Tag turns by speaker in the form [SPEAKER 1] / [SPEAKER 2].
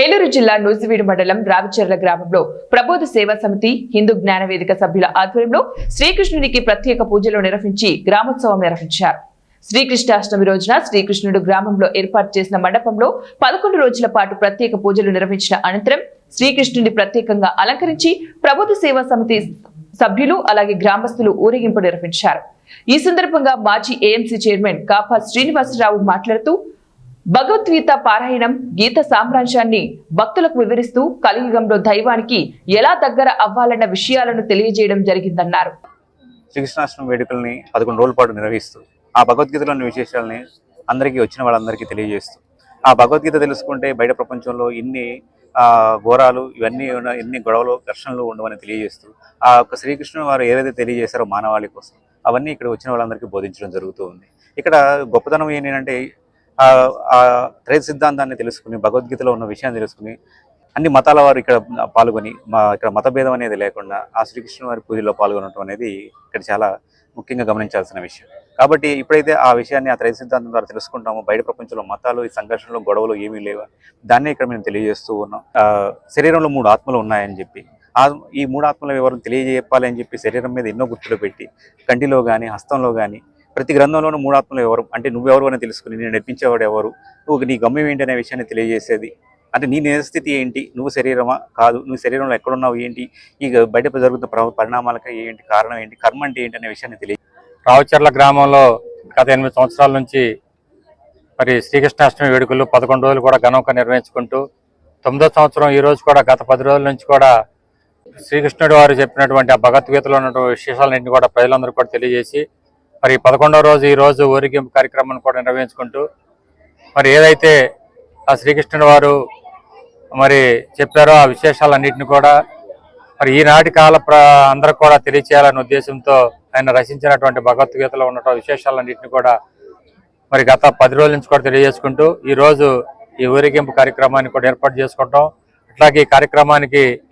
[SPEAKER 1] ఏలూరు జిల్లా నూజివీడు మండలం రావిచర్ల గ్రామంలో ప్రబోధ సేవా సమితి హిందూ జ్ఞాన వేదిక సభ్యుల ఆధ్వర్యంలో శ్రీకృష్ణునికి ప్రత్యేక పూజలు నిర్వహించి గ్రామోత్సవం నిర్వహించారు. శ్రీకృష్ణాష్టమి రోజున శ్రీకృష్ణుడు గ్రామంలో ఏర్పాటు చేసిన మండపంలో 11 రోజుల పాటు ప్రత్యేక పూజలు నిర్వహించిన అనంతరం శ్రీకృష్ణుని ప్రత్యేకంగా అలంకరించి ప్రబోధ సేవా సమితి సభ్యులు అలాగే గ్రామస్తులు ఊరేగింపు నిర్వహించారు. ఈ సందర్భంగా మాజీ ఏఎంసీ చైర్మన్ కాపా శ్రీనివాసరావు మాట్లాడుతూ భగవద్గీత పారాయణం గీత సామ్రాజ్యాన్ని భక్తులకు వివరిస్తూ కలియుగంలో దైవానికి ఎలా దగ్గర అవ్వాలన్న విషయాలను తెలియజేయడం జరిగిందన్నారు.
[SPEAKER 2] శ్రీకృష్ణాష్టమి వేడుకల్ని 11 రోజుల పాటు నిర్వహిస్తూ ఆ భగవద్గీతలోని విశేషాలని అందరికీ వచ్చిన వాళ్ళందరికీ తెలియజేస్తూ ఆ భగవద్గీత తెలుసుకుంటే బయట ప్రపంచంలో ఇన్ని ఘోరాలు ఇవన్నీ ఎన్ని గొడవలు ఘర్షణలు ఉండవని తెలియజేస్తూ ఆ యొక్క శ్రీకృష్ణుడు వారు ఏదైతే తెలియజేశారో మానవాళి కోసం అవన్నీ ఇక్కడ వచ్చిన వాళ్ళందరికీ బోధించడం జరుగుతూ ఉంది. ఇక్కడ గొప్పతనం ఏంటంటే త్రైత సిద్ధాంతాన్ని తెలుసుకుని భగవద్గీతలో ఉన్న విషయాన్ని తెలుసుకుని అన్ని మతాల వారు ఇక్కడ పాల్గొని ఇక్కడ మతభేదం అనేది లేకుండా ఆ శ్రీకృష్ణుని వారి పూజలో పాల్గొనడం అనేది ఇక్కడ చాలా ముఖ్యంగా గమనించాల్సిన విషయం. కాబట్టి ఇప్పుడైతే ఆ విషయాన్ని ఆ త్రైత సిద్ధాంతం ద్వారా తెలుసుకుంటామో బయట ప్రపంచంలో మతాలు ఈ సంఘర్షణలు గొడవలు ఏమీ లేవు దాన్నే ఇక్కడ మేము తెలియజేస్తూ ఉన్నాం. శరీరంలో 3 ఆత్మలు ఉన్నాయని చెప్పి ఈ 3 ఆత్మల వివరం తెలియజేయాలి అని చెప్పి శరీరం మీద ఎన్నో గుర్తులు పెట్టి కంటిలో కానీ హస్తంలో కానీ ప్రతి గ్రంథంలోనూ 3 ఆత్మలు ఎవరు అంటే నువ్వెవరు అని తెలుసుకుని నేను నడిపించేవాడు ఎవరు, నువ్వు నీ గమ్యం ఏంటి అనే విషయాన్ని తెలియజేసేది. అంటే నీ నిజస్థితి ఏంటి, నువ్వు శరీరమా కాదు, నువ్వు శరీరంలో ఎక్కడున్నావు ఏంటి, ఈ బయట జరుగుతున్న పరిణామాలకి ఏంటి కారణం ఏంటి, కర్మ అంటే ఏంటి అనే విషయాన్ని తెలియ.
[SPEAKER 3] రావిచర్ల గ్రామంలో గత 8 సంవత్సరాల నుంచి మరి శ్రీకృష్ణాష్టమి వేడుకలు 11 రోజులు కూడా ఘనంగా నిర్వహించుకుంటూ 9వ సంవత్సరం ఈ రోజు కూడా గత 10 రోజుల నుంచి కూడా శ్రీకృష్ణుడు వారు చెప్పినటువంటి ఆ భగవద్గీతలో ఉన్నటువంటి విశేషాలన్నింటినీ కూడా ప్రజలందరూ కూడా తెలియజేసి మరి 11వ రోజు ఈ రోజు ఊరేగింపు కార్యక్రమాన్ని కూడా నిర్వహించుకుంటూ మరి ఏదైతే ఆ శ్రీకృష్ణుడు వారు మరి చెప్పారో ఆ విశేషాలన్నింటినీ కూడా మరి ఈనాటి కాల అందరికి కూడా తెలియచేయాలనే ఉద్దేశంతో ఆయన రచించినటువంటి భగవద్గీతలో ఉన్నటువంటి విశేషాలన్నింటినీ కూడా మరి గత 10 రోజుల నుంచి కూడా తెలియజేసుకుంటూ ఈరోజు ఈ ఊరేగింపు కార్యక్రమాన్ని కూడా ఏర్పాటు చేసుకుంటాం. అట్లాగే ఈ కార్యక్రమానికి